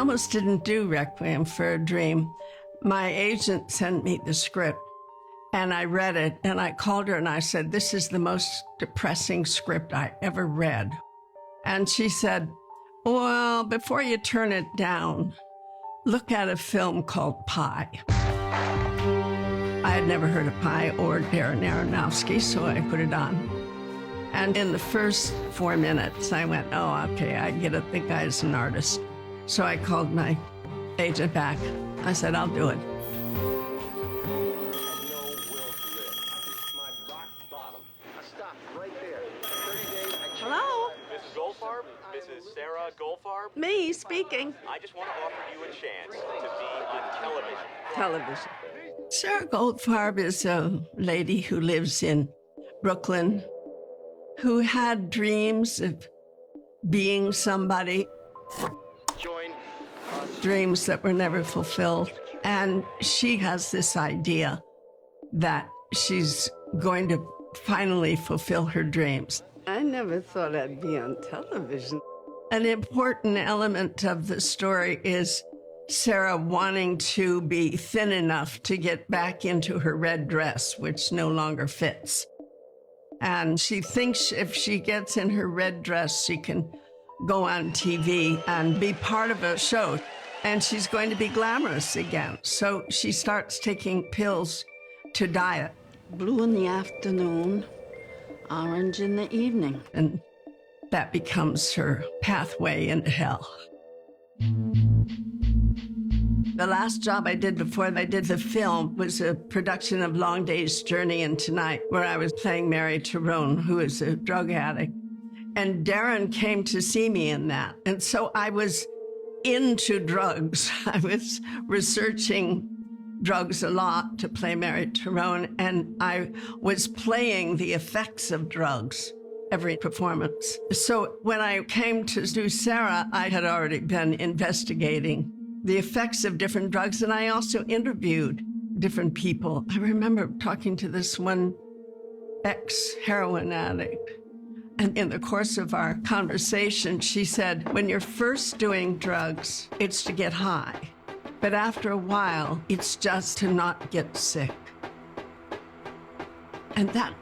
almost didn't do Requiem for a Dream. My agent sent me the script, and I read it, and I called her and I said, this is the most depressing script I ever read. And she said, well, before you turn it down, look at a film called Pi. I had never heard of Pi or Darren Aronofsky, so I put it on. And in the first 4 minutes, I went, oh, okay, I get it, the guy's an artist. So I called my agent back. I said, I'll do it. Hello? Mrs. Goldfarb? Mrs. Sarah Goldfarb? Me speaking. I just want to offer you a chance to be on television. Television. Sarah Goldfarb is a lady who lives in Brooklyn, who had dreams of being somebody, dreams that were never fulfilled. And she has this idea that she's going to finally fulfill her dreams. I never thought I'd be on television. An important element of the story is Sarah wanting to be thin enough to get back into her red dress, which no longer fits. And she thinks if she gets in her red dress, she can go on TV and be part of a show. And she's going to be glamorous again. So she starts taking pills to diet. Blue in the afternoon, orange in the evening. And that becomes her pathway into hell. The last job I did before I did the film was a production of Long Day's Journey into Night, where I was playing Mary Tyrone, who is a drug addict. And Darren came to see me in that. And so I was into drugs. I was researching drugs a lot to play Mary Tyrone, and I was playing the effects of drugs every performance. So when I came to do Sarah, I had already been investigating the effects of different drugs, and I also interviewed different people. I remember talking to this one ex-heroin addict, and in the course of our conversation, she said, when you're first doing drugs, it's to get high, but after a while, it's just to not get sick. And that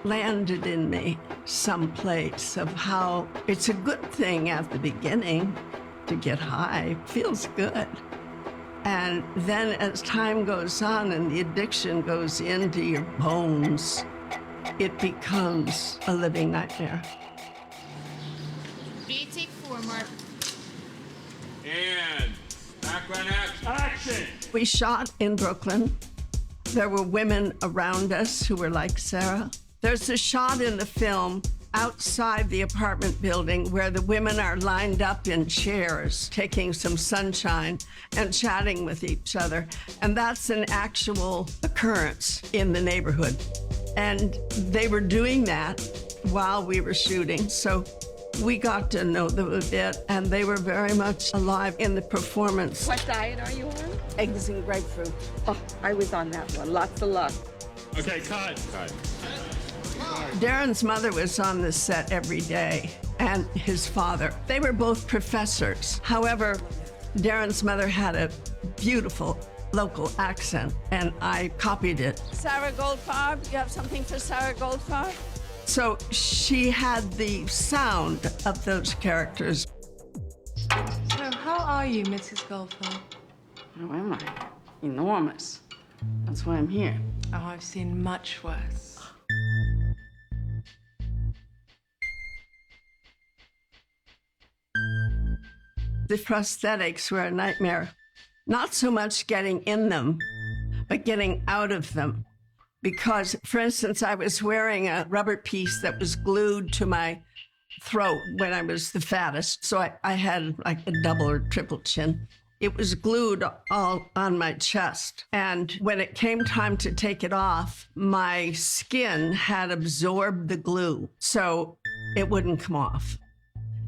landed in me someplace of how it's a good thing at the beginning to get high. It feels good. And then as time goes on and the addiction goes into your bones, it becomes a living nightmare. Take 4, Mark. And background action. We shot in Brooklyn. There were women around us who were like Sarah. There's a shot in the film outside the apartment building where the women are lined up in chairs, taking some sunshine and chatting with each other. And that's an actual occurrence in the neighborhood. And they were doing that while we were shooting. So we got to know them a bit, and they were very much alive in the performance. What diet are you on? Eggs and grapefruit. Oh, I was on that one. Lots of luck. Okay, cut. Darren's mother was on the set every day, and his father. They were both professors. However, Darren's mother had a beautiful local accent, and I copied it. Sarah Goldfarb, you have something for Sarah Goldfarb? So she had the sound of those characters. So how are you, Mrs. Goldfarb? How am I? Enormous. That's why I'm here. Oh, I've seen much worse. The prosthetics were a nightmare. Not so much getting in them, but getting out of them. Because, for instance, I was wearing a rubber piece that was glued to my throat when I was the fattest. So I had like a double or triple chin. It was glued all on my chest. And when it came time to take it off, my skin had absorbed the glue, so it wouldn't come off.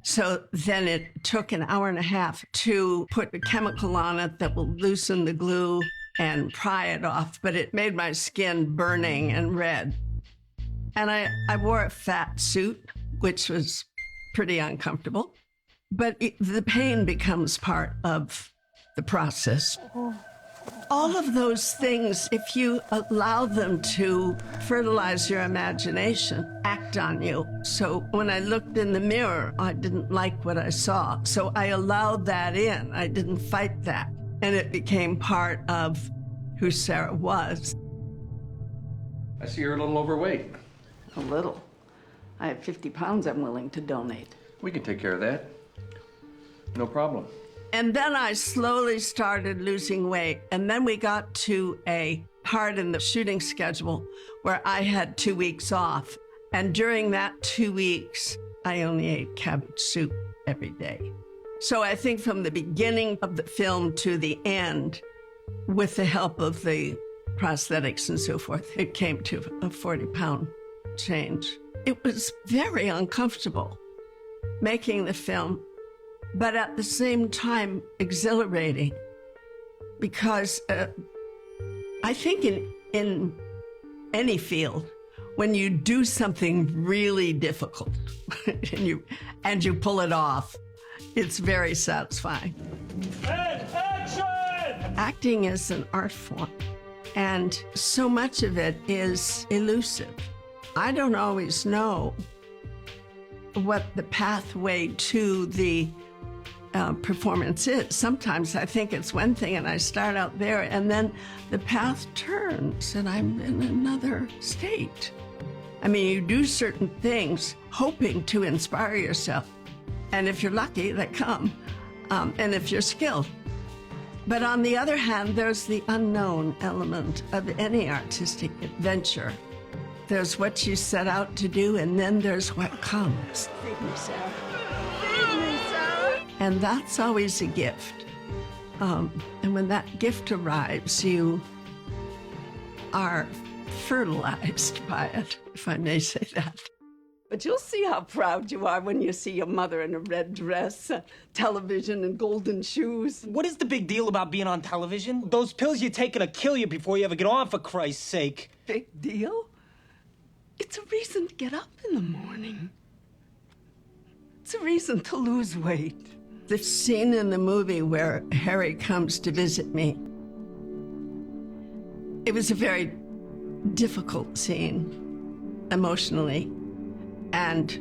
So then it took an hour and a half to put a chemical on it that will loosen the glue and pry it off, but it made my skin burning and red. And I wore a fat suit, which was pretty uncomfortable. But the pain becomes part of the process. All of those things, if you allow them to fertilize your imagination, act on you. So when I looked in the mirror, I didn't like what I saw. So I allowed that in. I didn't fight that. And it became part of who Sarah was. I see you're a little overweight. A little. I have 50 pounds I'm willing to donate. We can take care of that. No problem. And then I slowly started losing weight. And then we got to a part in the shooting schedule where I had 2 weeks off. And during that 2 weeks, I only ate cabbage soup every day. So I think from the beginning of the film to the end, with the help of the prosthetics and so forth, it came to a 40-pound change. It was very uncomfortable making the film, but at the same time exhilarating, because I think in any field, when you do something really difficult and you pull it off, it's very satisfying. And action! Acting is an art form, and so much of it is elusive. I don't always know what the pathway to the performance is. Sometimes I think it's one thing and I start out there and then the path turns and I'm in another state. I mean, you do certain things hoping to inspire yourself. And if you're lucky, they come. And if you're skilled. But on the other hand, there's the unknown element of any artistic adventure. There's what you set out to do, and then there's what comes. Feed me, Sarah. Feed me, Sarah. And that's always a gift. And when that gift arrives, you are fertilized by it, if I may say that. But you'll see how proud you are when you see your mother in a red dress, television, and golden shoes. What is the big deal about being on television? Those pills you're taking will kill you before you ever get on, for Christ's sake. Big deal? It's a reason to get up in the morning. It's a reason to lose weight. The scene in the movie where Harry comes to visit me, it was a very difficult scene emotionally. And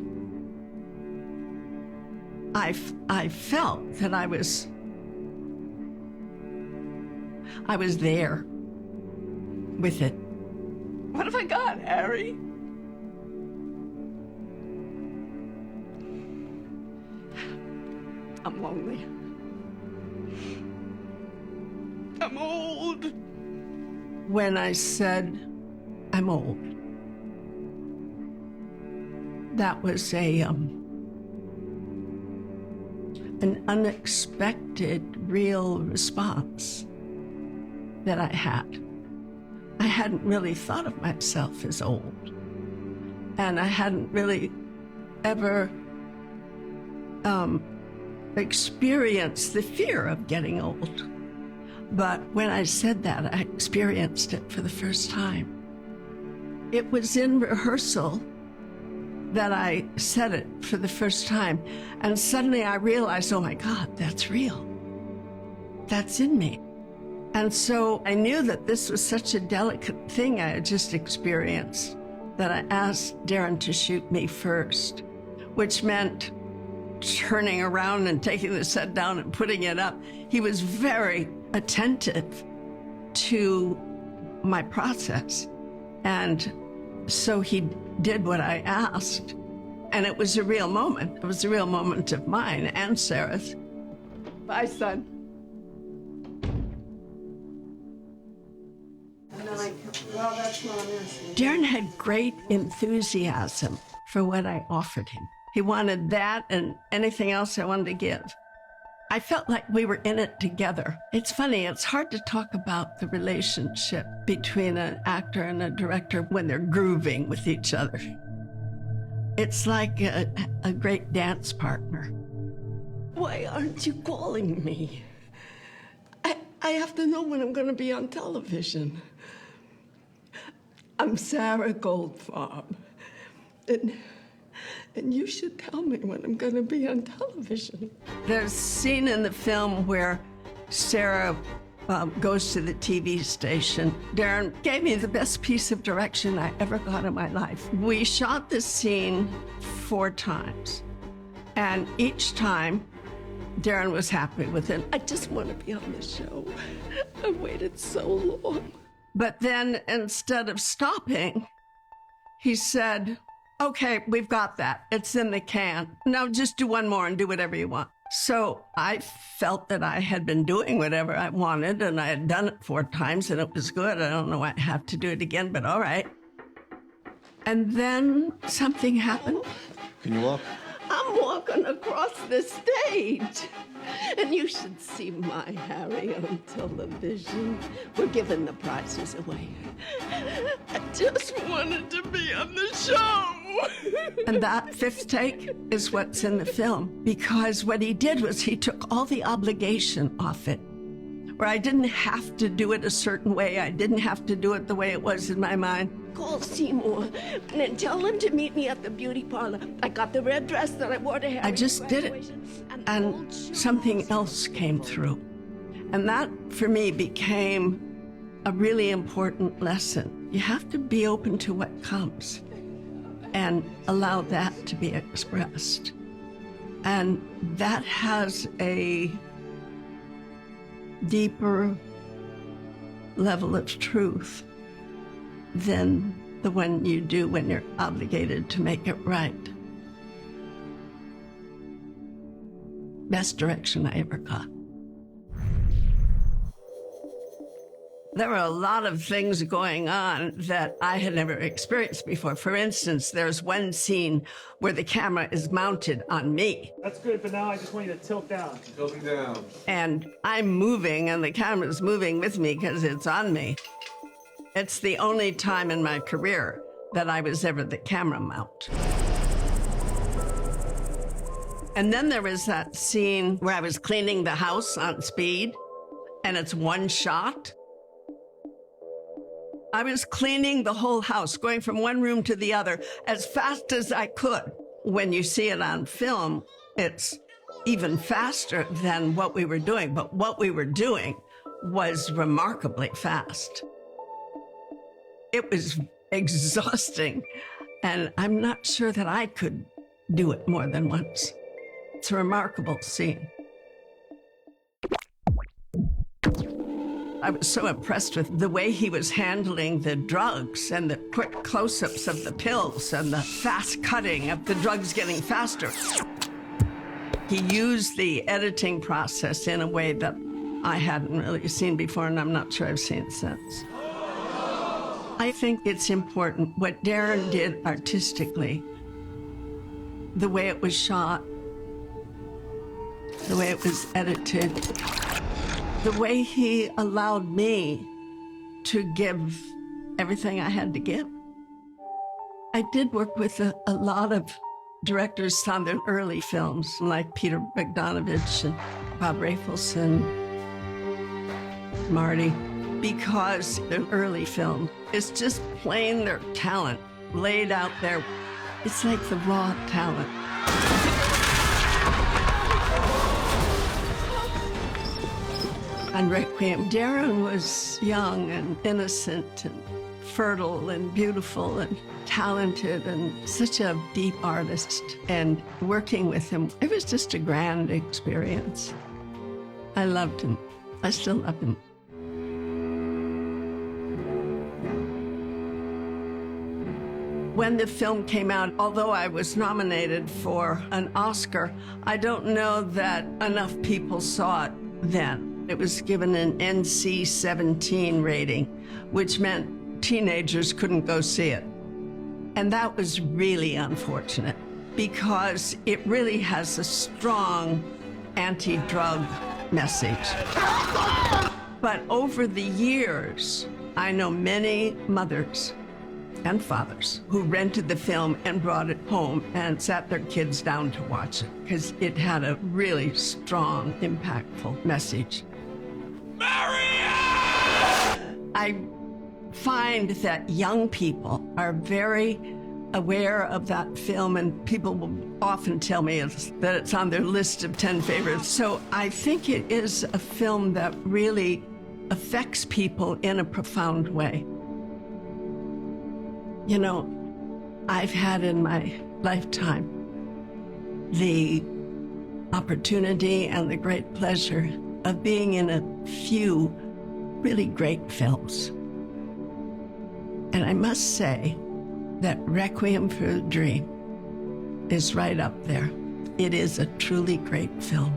I felt that I was there with it. What have I got, Harry? I'm lonely. I'm old. When I said, I'm old, that was an unexpected, real response that I had. I hadn't really thought of myself as old. And I hadn't really ever experienced the fear of getting old. But when I said that, I experienced it for the first time. It was in rehearsal that I said it for the first time. And suddenly I realized, oh my God, that's real. That's in me. And so I knew that this was such a delicate thing I had just experienced that I asked Darren to shoot me first, which meant turning around and taking the set down and putting it up. He was very attentive to my process. And so he did what I asked. And it was a real moment. It was a real moment of mine and Sarah's. Bye, son. Darren had great enthusiasm for what I offered him. He wanted that and anything else I wanted to give. I felt like we were in it together. It's funny, it's hard to talk about the relationship between an actor and a director when they're grooving with each other. It's like a great dance partner. Why aren't you calling me? I have to know when I'm going to be on television. I'm Sarah Goldfarb. And And you should tell me when I'm going to be on television. There's a scene in the film where Sarah goes to the TV station. Darren gave me the best piece of direction I ever got in my life. We shot this scene 4 times. And each time, Darren was happy with it. I just want to be on the show. I've waited so long. But then instead of stopping, he said, okay, we've got that. It's in the can. Now just do one more and do whatever you want. So I felt that I had been doing whatever I wanted, and I had done it 4 times, and it was good. I don't know why I have to do it again, but all right. And then something happened. Can you walk? I'm walking across the stage. And you should see my Harry on television. We're giving the prizes away. I just wanted to be on the show. And that 5th take is what's in the film, because what he did was he took all the obligation off it, where I didn't have to do it a certain way. I didn't have to do it the way it was in my mind. Call Seymour and tell him to meet me at the beauty parlor. I got the red dress that I wore to Harry's I just did it, graduation, and something else came through. And that, for me, became a really important lesson. You have to be open to what comes and allow that to be expressed. And that has a deeper level of truth than the one you do when you're obligated to make it right. Best direction I ever got. There were a lot of things going on that I had never experienced before. For instance, there's one scene where the camera is mounted on me. That's good, but now I just want you to tilt down. Tilting down. And I'm moving and the camera's moving with me because it's on me. It's the only time in my career that I was ever the camera mount. And then there was that scene where I was cleaning the house on speed, and it's one shot. I was cleaning the whole house, going from one room to the other as fast as I could. When you see it on film, it's even faster than what we were doing, but what we were doing was remarkably fast. It was exhausting, and I'm not sure that I could do it more than once. It's a remarkable scene. I was so impressed with the way he was handling the drugs and the quick close-ups of the pills and the fast cutting of the drugs getting faster. He used the editing process in a way that I hadn't really seen before, and I'm not sure I've seen it since. I think it's important what Darren did artistically, the way it was shot, the way it was edited, the way he allowed me to give everything I had to give. I did work with a lot of directors on the early films, like Peter Bogdanovich and Bob Rafelson, Marty, because the early film is just plain their talent laid out there. It's like the raw talent. On Requiem, Darren was young and innocent and fertile and beautiful and talented and such a deep artist. And working with him, it was just a grand experience. I loved him. I still love him. When the film came out, although I was nominated for an Oscar, I don't know that enough people saw it then. It was given an NC-17 rating, which meant teenagers couldn't go see it. And that was really unfortunate because it really has a strong anti-drug message. But over the years, I know many mothers and fathers who rented the film and brought it home and sat their kids down to watch it because it had a really strong, impactful message. I find that young people are very aware of that film, and people will often tell me that it's on their list of 10 favorites. So I think it is a film that really affects people in a profound way. You know, I've had in my lifetime the opportunity and the great pleasure of being in a few really great films. And I must say that Requiem for a Dream is right up there. It is a truly great film.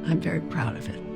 I'm very proud of it.